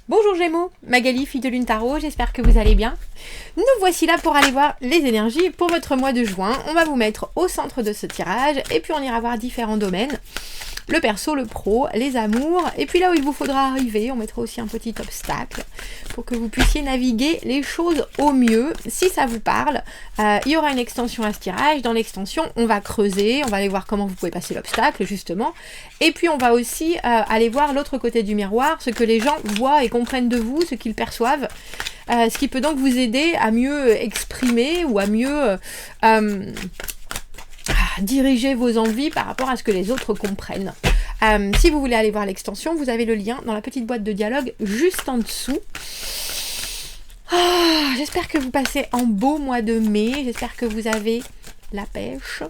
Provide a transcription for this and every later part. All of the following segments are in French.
Bonjour Gémeaux, Magali, fille de Lune Tarot, j'espère que vous allez bien. Nous voici là pour aller voir les énergies pour votre mois de juin. On va vous mettre au centre de ce tirage et puis on ira voir différents domaines. Le perso, le pro, les amours, et puis là où il vous faudra arriver, on mettra aussi un petit obstacle pour que vous puissiez naviguer les choses au mieux. Si ça vous parle, il y aura une extension à ce tirage. Dans l'extension, on va creuser, on va aller voir comment vous pouvez passer l'obstacle, justement. Et puis on va aussi aller voir l'autre côté du miroir, ce que les gens voient et comprennent de vous, ce qu'ils perçoivent. Ce qui peut donc vous aider à mieux exprimer ou à mieux diriger vos envies par rapport à ce que les autres comprennent. Si vous voulez aller voir l'extension, vous avez le lien dans la petite boîte de dialogue juste en dessous. J'espère que vous passez un beau mois de mai, j'espère que vous avez la pêche.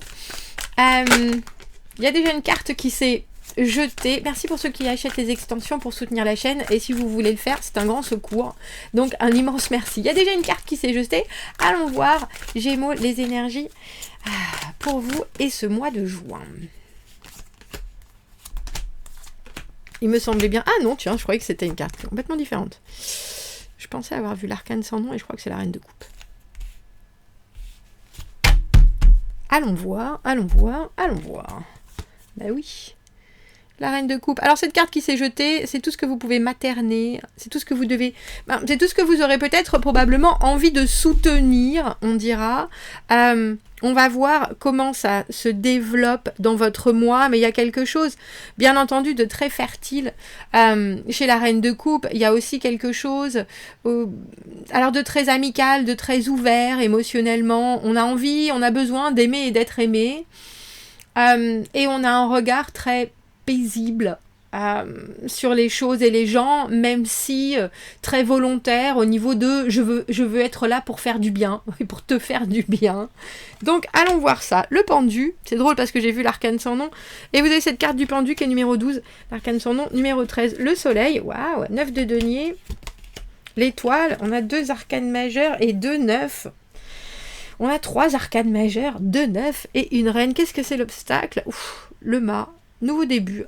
Il y a déjà une carte qui s'est jetée. Merci pour ceux qui achètent les extensions pour soutenir la chaîne, et si vous voulez le faire, c'est un grand secours. Donc un immense merci. Il y a déjà une carte qui s'est jetée. Allons voir, Gémeaux, les énergies pour vous et ce mois de juin. Il me semblait bien... Ah non, tiens, je croyais que c'était une carte complètement différente. Je pensais avoir vu l'arcane sans nom et je crois que c'est la reine de coupe. Allons voir, allons voir, allons voir. Ben oui. La reine de coupe. Alors cette carte qui s'est jetée, c'est tout ce que vous pouvez materner, c'est tout ce que vous devez... c'est tout ce que vous aurez peut-être probablement envie de soutenir, on dira. On va voir comment ça se développe dans votre mois, mais il y a quelque chose, bien entendu, de très fertile. Chez la reine de coupe, il y a aussi quelque chose alors de très amical, de très ouvert émotionnellement. On a envie, on a besoin d'aimer et d'être aimé. Et on a un regard très paisible sur les choses et les gens, même si très volontaire au niveau de je veux être là pour faire du bien, pour te faire du bien. Donc allons voir ça. Le pendu, c'est drôle parce que j'ai vu l'arcane sans nom, et vous avez cette carte du pendu qui est numéro 12, l'arcane sans nom numéro 13, le soleil, waouh, 9 de denier, l'étoile, on a 2 arcanes majeures et 2 neufs. On a 3 arcanes majeures, 2 neufs et une reine. Qu'est-ce que c'est l'obstacle? Le mât. Nouveau début,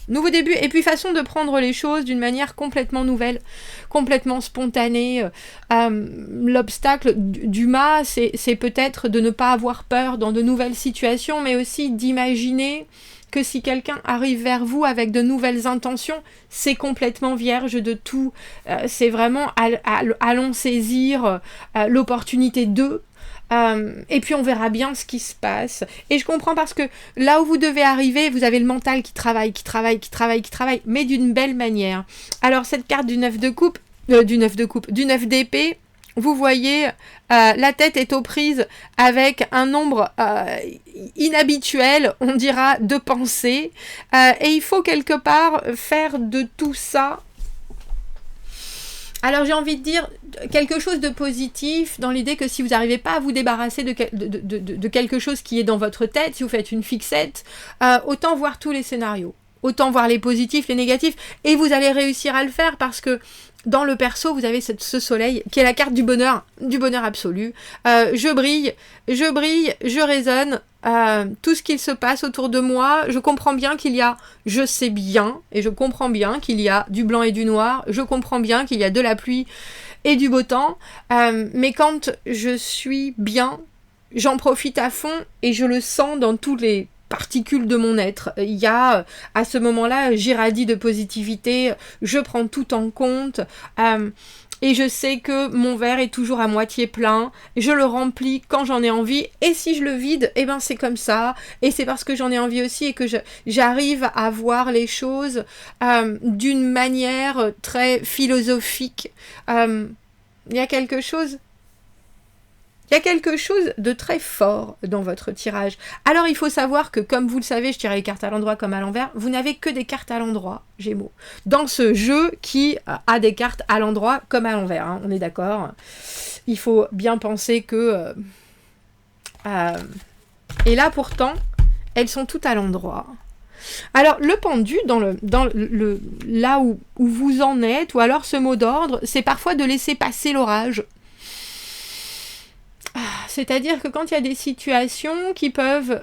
et puis façon de prendre les choses d'une manière complètement nouvelle, complètement spontanée. L'obstacle du mât, c'est peut-être de ne pas avoir peur dans de nouvelles situations, mais aussi d'imaginer que si quelqu'un arrive vers vous avec de nouvelles intentions, c'est complètement vierge de tout. C'est vraiment allons saisir l'opportunité d'eux. Et puis on verra bien ce qui se passe. Et je comprends parce que là où vous devez arriver, vous avez le mental qui travaille, mais d'une belle manière. Alors cette carte du 9 de coupe, du 9 d'épée, vous voyez, la tête est aux prises avec un nombre inhabituel, on dira, de pensées. Et il faut quelque part faire de tout ça... Alors j'ai envie de dire quelque chose de positif dans l'idée que si vous n'arrivez pas à vous débarrasser de quelque chose qui est dans votre tête, si vous faites une fixette, autant voir tous les scénarios, autant voir les positifs, les négatifs, et vous allez réussir à le faire parce que dans le perso, vous avez ce soleil qui est la carte du bonheur absolu. Je brille, je résonne. Tout ce qu'il se passe autour de moi, je comprends bien qu'il y a, je sais bien, et je comprends bien qu'il y a du blanc et du noir, je comprends bien qu'il y a de la pluie et du beau temps, mais quand je suis bien, j'en profite à fond et je le sens dans tous les particules de mon être. Il y a à ce moment-là j'irradie de positivité, je prends tout en compte, et je sais que mon verre est toujours à moitié plein, je le remplis quand j'en ai envie, et si je le vide, eh ben c'est comme ça, et c'est parce que j'en ai envie aussi, et que j'arrive à voir les choses d'une manière très philosophique. Il y a quelque chose de très fort dans votre tirage. Alors il faut savoir que, comme vous le savez, je tire les cartes à l'endroit comme à l'envers, vous n'avez que des cartes à l'endroit, Gémeaux. Dans ce jeu qui a des cartes à l'endroit comme à l'envers, hein, on est d'accord. Il faut bien penser que... et là pourtant, elles sont toutes à l'endroit. Alors le pendu, là où vous en êtes, ou alors ce mot d'ordre, c'est parfois de laisser passer l'orage. C'est-à-dire que quand il y a des situations qui peuvent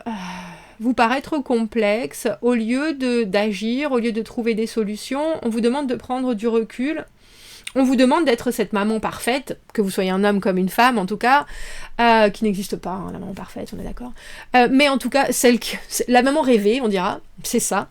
vous paraître complexes, au lieu d'agir, au lieu de trouver des solutions, on vous demande de prendre du recul On vous demande d'être cette maman parfaite, que vous soyez un homme comme une femme en tout cas, qui n'existe pas, hein, la maman parfaite, on est d'accord. Mais en tout cas, la maman rêvée, on dira, c'est ça.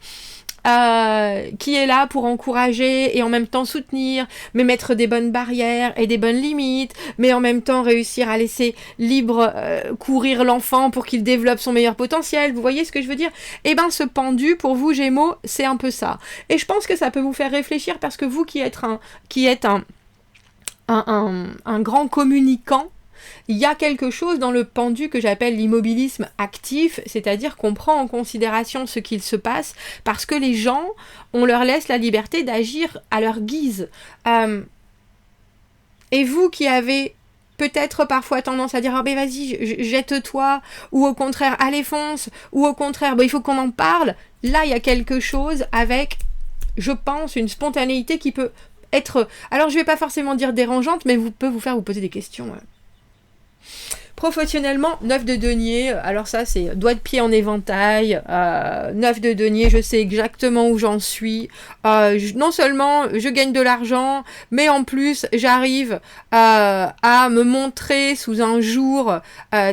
Qui est là pour encourager et en même temps soutenir, mais mettre des bonnes barrières et des bonnes limites, mais en même temps réussir à laisser libre courir l'enfant pour qu'il développe son meilleur potentiel. Vous voyez ce que je veux dire? Eh ben, ce pendu, pour vous, Gémeaux, c'est un peu ça. Et je pense que ça peut vous faire réfléchir parce que vous qui êtes un grand communicant, il y a quelque chose dans le pendu que j'appelle l'immobilisme actif, c'est-à-dire qu'on prend en considération ce qu'il se passe parce que les gens, on leur laisse la liberté d'agir à leur guise. Et vous qui avez peut-être parfois tendance à dire « Ah ben vas-y, jette-toi » ou au contraire « Allez fonce » ou au contraire « Il faut qu'on en parle », là il y a quelque chose avec, je pense, une spontanéité qui peut être... Alors je ne vais pas forcément dire dérangeante, mais peut vous faire vous poser des questions. Professionnellement, 9 de denier, alors ça c'est doigt de pied en éventail, 9 de denier, je sais exactement où j'en suis, non seulement je gagne de l'argent, mais en plus j'arrive à me montrer sous un jour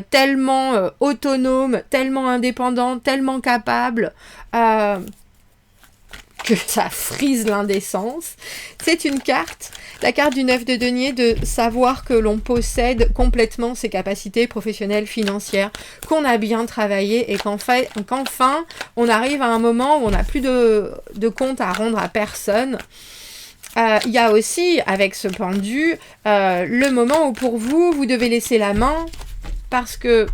tellement autonome, tellement indépendant, tellement capable, que ça frise l'indécence. C'est une carte, la carte du 9 de denier, de savoir que l'on possède complètement ses capacités professionnelles, financières, qu'on a bien travaillé et qu'enfin on arrive à un moment où on n'a plus de compte à rendre à personne. Il y a aussi, avec ce pendu, le moment où pour vous, vous devez laisser la main parce que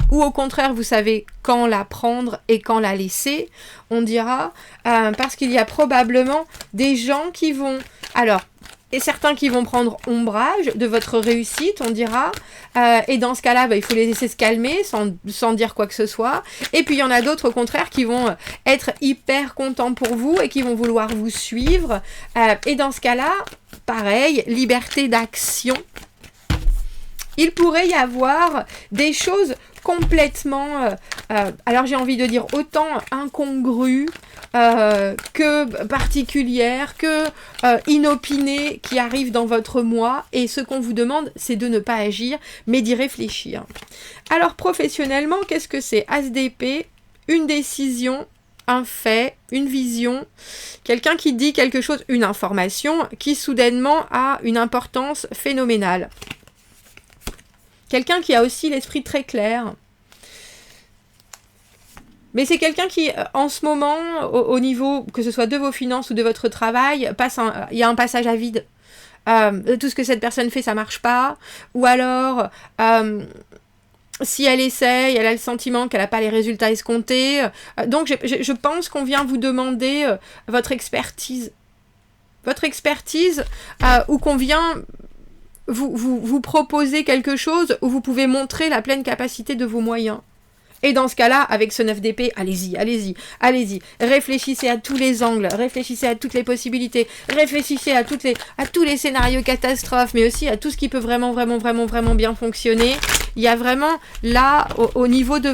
ou au contraire, vous savez quand la prendre et quand la laisser, on dira, parce qu'il y a probablement des gens qui vont... Alors, et certains qui vont prendre ombrage de votre réussite, on dira, et dans ce cas-là, il faut les laisser se calmer sans dire quoi que ce soit. Et puis il y en a d'autres au contraire qui vont être hyper contents pour vous et qui vont vouloir vous suivre. Et dans ce cas-là, pareil, liberté d'action. Il pourrait y avoir des choses complètement, alors j'ai envie de dire autant incongrues que particulières, que inopinées qui arrivent dans votre moi. Et ce qu'on vous demande, c'est de ne pas agir, mais d'y réfléchir. Alors professionnellement, qu'est-ce que c'est? As d'épée, une décision, un fait, une vision, quelqu'un qui dit quelque chose, une information qui soudainement a une importance phénoménale. Quelqu'un qui a aussi l'esprit très clair. Mais c'est quelqu'un qui, en ce moment, au niveau, que ce soit de vos finances ou de votre travail, il y a un passage à vide. Tout ce que cette personne fait, ça marche pas. Ou alors, si elle essaye, elle a le sentiment qu'elle n'a pas les résultats escomptés. Donc, je pense qu'on vient vous demander votre expertise. Votre expertise, ou qu'on vient... Vous proposez quelque chose où vous pouvez montrer la pleine capacité de vos moyens. Et dans ce cas-là, avec ce 9 d'épée, allez-y. Réfléchissez à tous les angles, réfléchissez à toutes les possibilités, réfléchissez à tous les scénarios catastrophes, mais aussi à tout ce qui peut vraiment bien fonctionner. Il y a vraiment là, au niveau de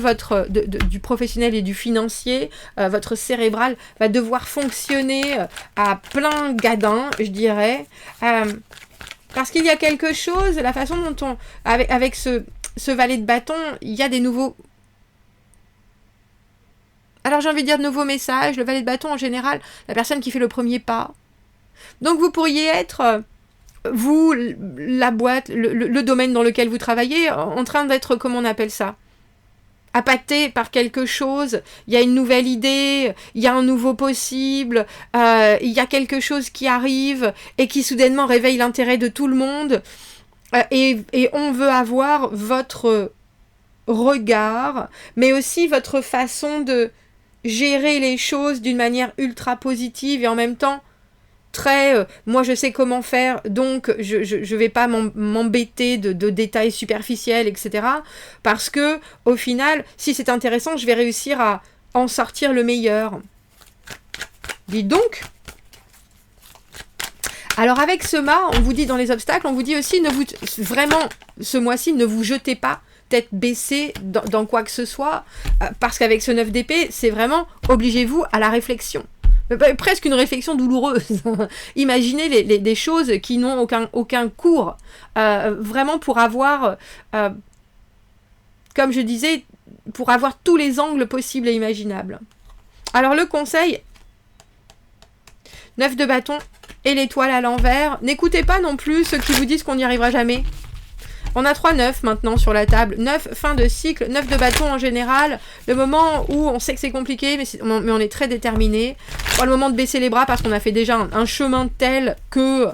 du professionnel et du financier, votre cérébral va devoir fonctionner à plein gadin, je dirais. Parce qu'il y a quelque chose, la façon dont avec ce valet de bâton, il y a des nouveaux... Alors j'ai envie de dire de nouveaux messages. Le valet de bâton, en général, la personne qui fait le premier pas. Donc vous pourriez être, vous, la boîte, le domaine dans lequel vous travaillez, en train d'être, comment on appelle ça ? Appâté par quelque chose, il y a une nouvelle idée, il y a un nouveau possible, il y a quelque chose qui arrive et qui soudainement réveille l'intérêt de tout le monde, et on veut avoir votre regard, mais aussi votre façon de gérer les choses d'une manière ultra positive et en même temps très, moi je sais comment faire, donc je vais pas m'embêter de détails superficiels, etc. Parce que, au final, si c'est intéressant, je vais réussir à en sortir le meilleur. Dites donc. Alors avec ce mât, on vous dit dans les obstacles, on vous dit aussi, vraiment, ce mois-ci, ne vous jetez pas tête baissée dans quoi que ce soit, parce qu'avec ce 9 d'épée, c'est vraiment, obligez-vous à la réflexion. presque une réflexion douloureuse. Imaginez des choses qui n'ont aucun cours, vraiment pour avoir, comme je disais, pour avoir tous les angles possibles et imaginables. Alors le conseil, 9 de bâton et l'étoile à l'envers. N'écoutez pas non plus ceux qui vous disent qu'on n'y arrivera jamais. On a 3 9 maintenant sur la table. 9, fin de cycle. 9 de bâton en général. Le moment où on sait que c'est compliqué, mais on est très déterminé. Le moment de baisser les bras parce qu'on a fait déjà un chemin tel que...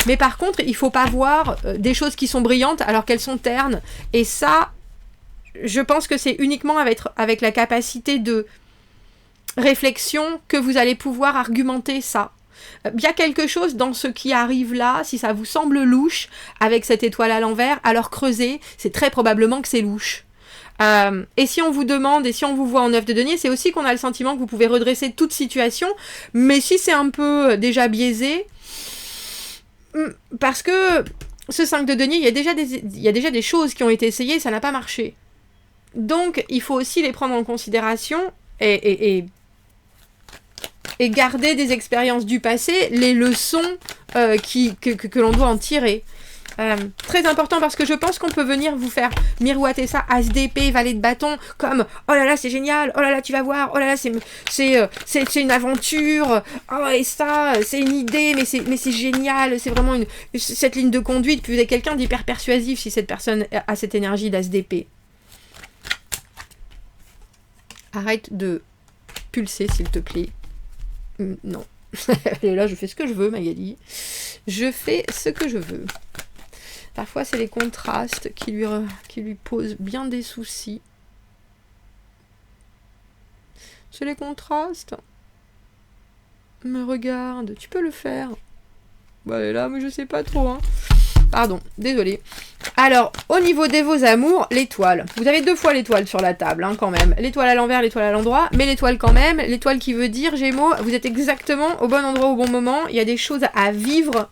mais par contre, il ne faut pas voir des choses qui sont brillantes alors qu'elles sont ternes. Et ça, je pense que c'est uniquement avec la capacité de réflexion que vous allez pouvoir argumenter ça. Il y a quelque chose dans ce qui arrive là, si ça vous semble louche, avec cette étoile à l'envers, alors creusez, c'est très probablement que c'est louche. Et si on vous demande, et si on vous voit en 9 de denier, c'est aussi qu'on a le sentiment que vous pouvez redresser toute situation, mais si c'est un peu déjà biaisé, parce que ce 5 de denier, il y a déjà des choses qui ont été essayées, ça n'a pas marché. Donc, il faut aussi les prendre en considération et garder des expériences du passé, les leçons que l'on doit en tirer. Très important parce que je pense qu'on peut venir vous faire miroiter ça, As d'épée, valet de bâton, comme « Oh là là, c'est génial, oh là là, tu vas voir, oh là là, c'est une aventure, oh et ça, c'est une idée, mais c'est génial, c'est vraiment cette ligne de conduite. » Puis vous êtes quelqu'un d'hyper persuasif si cette personne a cette énergie d'As d'épée. Arrête de pulser, s'il te plaît. Non. Et là, je fais ce que je veux, Magali. Je fais ce que je veux. Parfois, c'est les contrastes qui lui posent bien des soucis. C'est les contrastes. Mais regarde, tu peux le faire. Bah, là, mais je sais pas trop, hein. Pardon, désolée. Alors, au niveau des vos amours, l'étoile. Vous avez 2 fois l'étoile sur la table, hein, quand même. L'étoile à l'envers, l'étoile à l'endroit, mais l'étoile quand même. L'étoile qui veut dire, Gémeaux, vous êtes exactement au bon endroit au bon moment. Il y a des choses à vivre.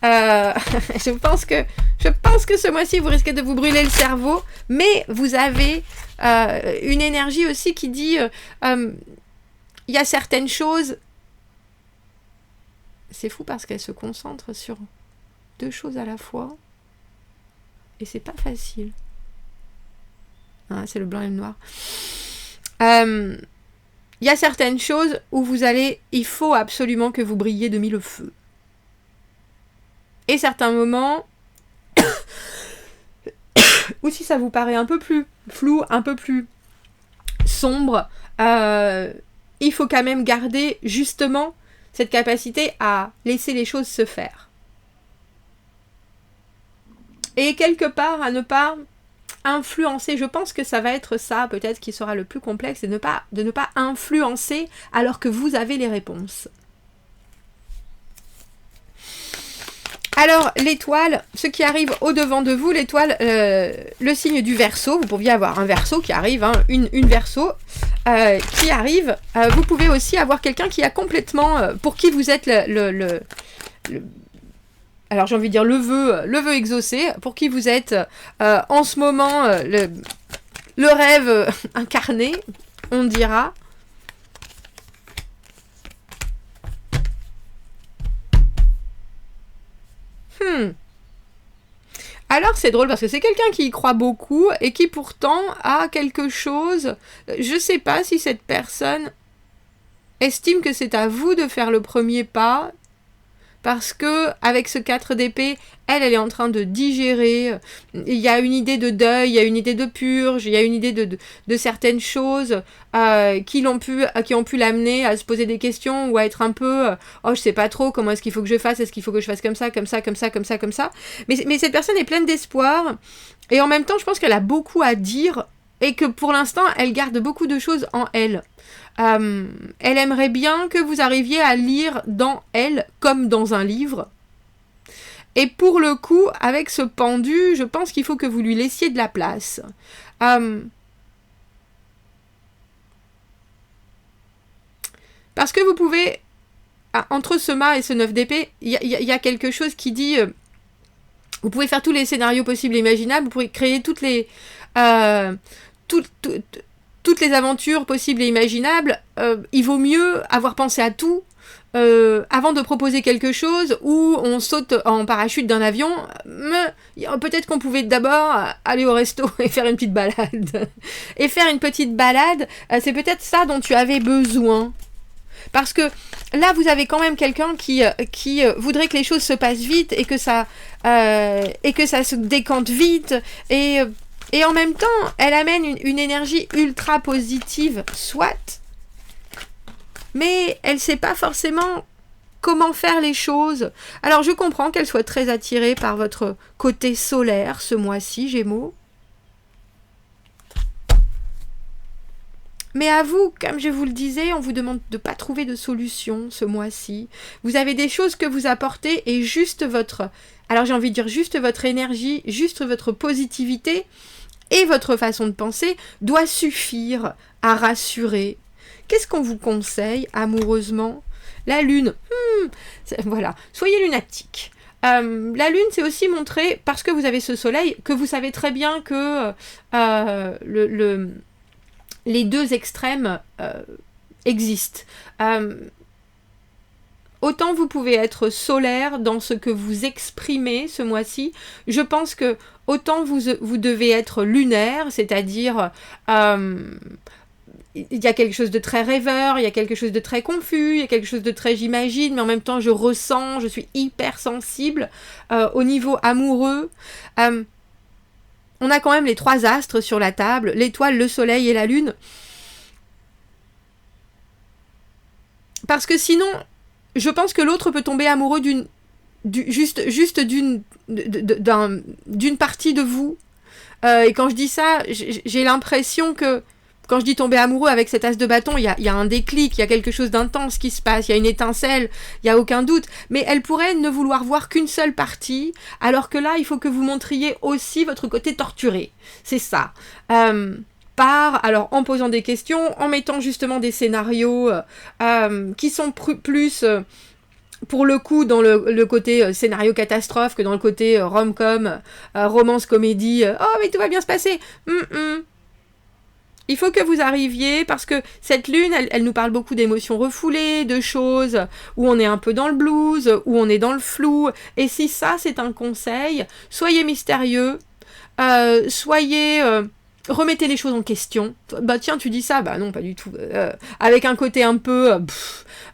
Je pense que ce mois-ci, vous risquez de vous brûler le cerveau, mais vous avez une énergie aussi qui dit, il y a certaines choses... C'est fou parce qu'elle se concentre sur 2 choses à la fois. Et c'est pas facile. Ah, c'est le blanc et le noir. Il y a certaines choses où il faut absolument que vous brilliez de mille feux. Et certains moments où si ça vous paraît un peu plus flou, un peu plus sombre, il faut quand même garder justement cette capacité à laisser les choses se faire. Et quelque part, à ne pas influencer. Je pense que ça va être ça, peut-être, qui sera le plus complexe, de ne pas influencer alors que vous avez les réponses. Alors, l'étoile, ce qui arrive au-devant de vous, l'étoile, le signe du Verseau, vous pouviez avoir un Verseau qui arrive, hein, une Verseau qui arrive. Vous pouvez aussi avoir quelqu'un qui a complètement, pour qui vous êtes alors j'ai envie de dire le vœu exaucé, pour qui vous êtes en ce moment le rêve incarné, on dira. Alors c'est drôle parce que c'est quelqu'un qui y croit beaucoup et qui pourtant a quelque chose, je sais pas si cette personne estime que c'est à vous de faire le premier pas, parce que avec ce 4 d'épée, elle est en train de digérer, il y a une idée de deuil, il y a une idée de purge, il y a une idée de certaines choses qui ont pu l'amener à se poser des questions ou à être un peu oh je sais pas trop comment est-ce qu'il faut que je fasse, est-ce qu'il faut que je fasse comme ça, comme ça, comme ça, comme ça, comme ça. Mais cette personne est pleine d'espoir et en même temps je pense qu'elle a beaucoup à dire et que pour l'instant elle garde beaucoup de choses en elle. Elle aimerait bien que vous arriviez à lire dans elle comme dans un livre. Et pour le coup, avec ce pendu, je pense qu'il faut que vous lui laissiez de la place. Parce que vous pouvez, entre ce mât et ce 9 d'épée, il y a quelque chose qui dit... vous pouvez faire tous les scénarios possibles et imaginables, vous pouvez créer toutes les... toutes les aventures possibles et imaginables, il vaut mieux avoir pensé à tout avant de proposer quelque chose où on saute en parachute d'un avion. Peut-être qu'on pouvait d'abord aller au resto et faire une petite balade. Et faire une petite balade, c'est peut-être ça dont tu avais besoin. Parce que là, vous avez quand même quelqu'un qui voudrait que les choses se passent vite et que ça se décante vite. Et en même temps, elle amène une énergie ultra positive, soit. Mais elle ne sait pas forcément comment faire les choses. Alors, je comprends qu'elle soit très attirée par votre côté solaire ce mois-ci, Gémeaux. Mais à vous, comme je vous le disais, on vous demande de ne pas trouver de solution ce mois-ci. Vous avez des choses que vous apportez et juste votre... Alors j'ai envie de dire juste votre énergie, juste votre positivité et votre façon de penser doit suffire à rassurer. Qu'est-ce qu'on vous conseille amoureusement? La lune, voilà, soyez lunatique. La lune, c'est aussi montrer, parce que vous avez ce soleil, que vous savez très bien que les deux extrêmes existent. Autant vous pouvez être solaire dans ce que vous exprimez ce mois-ci, je pense que autant vous devez être lunaire, c'est-à-dire il y a quelque chose de très rêveur, il y a quelque chose de très confus, il y a quelque chose de très j'imagine, mais en même temps je ressens, je suis hyper sensible au niveau amoureux. On a quand même les 3 astres sur la table, l'étoile, le soleil et la lune. Parce que sinon, je pense que l'autre peut tomber amoureux juste d'une partie de vous. Et quand je dis ça, j'ai l'impression que, quand je dis tomber amoureux avec cet as de bâton, il y a un déclic, il y a quelque chose d'intense qui se passe, il y a une étincelle, il n'y a aucun doute. Mais elle pourrait ne vouloir voir qu'une seule partie, alors que là, il faut que vous montriez aussi votre côté torturé. C'est ça. Alors en posant des questions, en mettant justement des scénarios qui sont plus... pour le coup, dans le côté scénario catastrophe que dans le côté rom-com, romance comédie, oh mais tout va bien se passer. Il faut que vous arriviez, parce que cette lune, elle nous parle beaucoup d'émotions refoulées, de choses où on est un peu dans le blues, où on est dans le flou. Et si ça, c'est un conseil, soyez mystérieux, remettez les choses en question. Bah tiens, tu dis ça? Bah non, pas du tout. Avec un côté un peu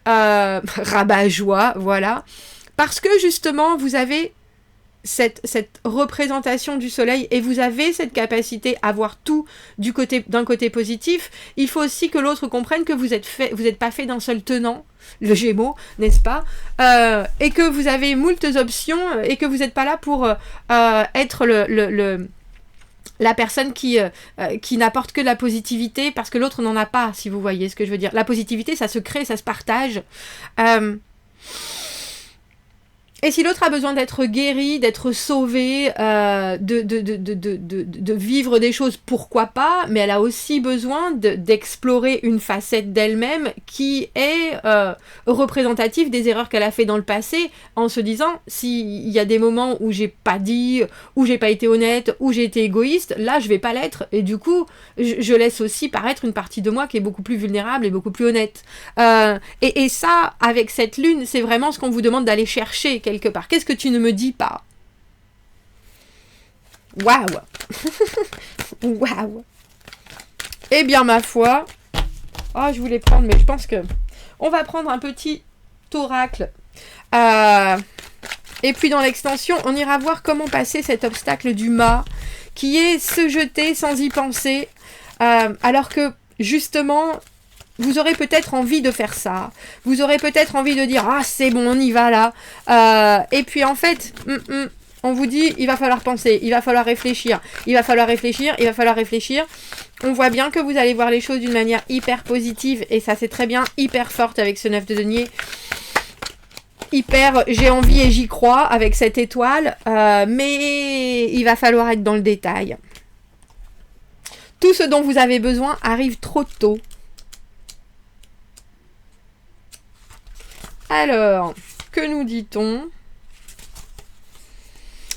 rabat-joie, voilà. Parce que justement, vous avez cette représentation du soleil et vous avez cette capacité à voir tout d'un côté positif. Il faut aussi que l'autre comprenne que vous êtes pas fait d'un seul tenant, le Gémeaux, n'est-ce pas, et que vous avez moultes options et que vous n'êtes pas là pour être la personne qui n'apporte que de la positivité parce que l'autre n'en a pas, si vous voyez ce que je veux dire. La positivité, ça se crée, ça se partage. Et si l'autre a besoin d'être guéri, d'être sauvé, de vivre des choses, pourquoi pas, mais elle a aussi besoin d'explorer une facette d'elle-même qui est représentative des erreurs qu'elle a fait dans le passé, en se disant, s'il y a des moments où j'ai pas dit, où j'ai pas été honnête, où j'ai été égoïste, là je vais pas l'être, et du coup, je laisse aussi paraître une partie de moi qui est beaucoup plus vulnérable et beaucoup plus honnête. Et ça, avec cette lune, c'est vraiment ce qu'on vous demande d'aller chercher quelque part. Qu'est-ce que tu ne me dis pas? Waouh. Waouh. Eh bien, ma foi, je voulais prendre, mais je pense que on va prendre un petit oracle. Et puis dans l'extension, on ira voir comment passer cet obstacle du mât, qui est se jeter sans y penser, alors que justement, vous aurez peut-être envie de faire ça. Vous aurez peut-être envie de dire « Ah, c'est bon, on y va là. » Et puis en fait, on vous dit « Il va falloir penser, il va falloir réfléchir, il va falloir réfléchir, il va falloir réfléchir. » On voit bien que vous allez voir les choses d'une manière hyper positive. Et ça, c'est très bien, hyper forte avec ce 9 de denier. Hyper, j'ai envie et j'y crois avec cette étoile. Mais il va falloir être dans le détail. Tout ce dont vous avez besoin arrive trop tôt. Alors, que nous dit-on?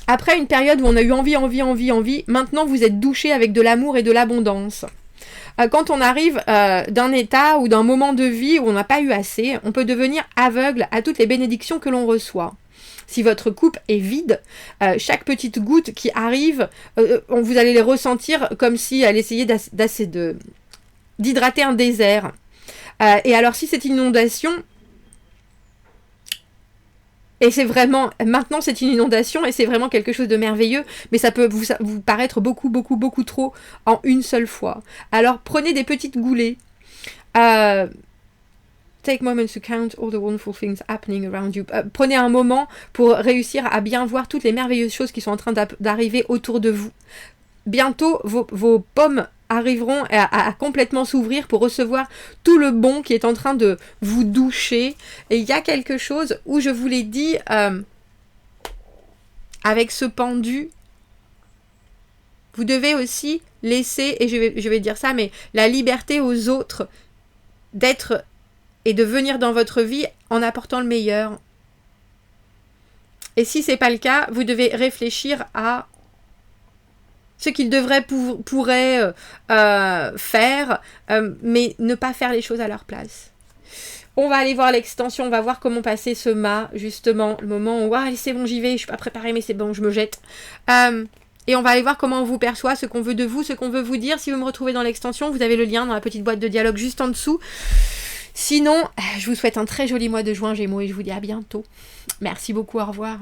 Après une période où on a eu envie, maintenant vous êtes douché avec de l'amour et de l'abondance. quand on arrive d'un état ou d'un moment de vie où on n'a pas eu assez, on peut devenir aveugle à toutes les bénédictions que l'on reçoit. Si votre coupe est vide, chaque petite goutte qui arrive, vous allez les ressentir comme si elle essayait d'hydrater un désert. Et alors si c'est une inondation, et c'est vraiment, maintenant c'est une inondation et c'est vraiment quelque chose de merveilleux, mais ça peut vous paraître beaucoup, beaucoup, beaucoup trop en une seule fois. Alors prenez des petites goulées. Take moments to count all the wonderful things happening around you. Prenez un moment pour réussir à bien voir toutes les merveilleuses choses qui sont en train d'arriver autour de vous. Bientôt, vos pommes arriveront à complètement s'ouvrir pour recevoir tout le bon qui est en train de vous doucher. Et il y a quelque chose où je vous l'ai dit avec ce pendu, vous devez aussi laisser, et je vais dire ça, mais la liberté aux autres d'être et de venir dans votre vie en apportant le meilleur. Et si c'est pas le cas, vous devez réfléchir à ce qu'ils pourraient faire, mais ne pas faire les choses à leur place. On va aller voir l'extension, on va voir comment passer ce mât, justement, le moment où allez, c'est bon, j'y vais, je suis pas préparée, mais c'est bon, je me jette. Et on va aller voir comment on vous perçoit, ce qu'on veut de vous, ce qu'on veut vous dire. Si vous me retrouvez dans l'extension, vous avez le lien dans la petite boîte de dialogue juste en dessous. Sinon, je vous souhaite un très joli mois de juin, Gémeaux, et je vous dis à bientôt. Merci beaucoup, au revoir.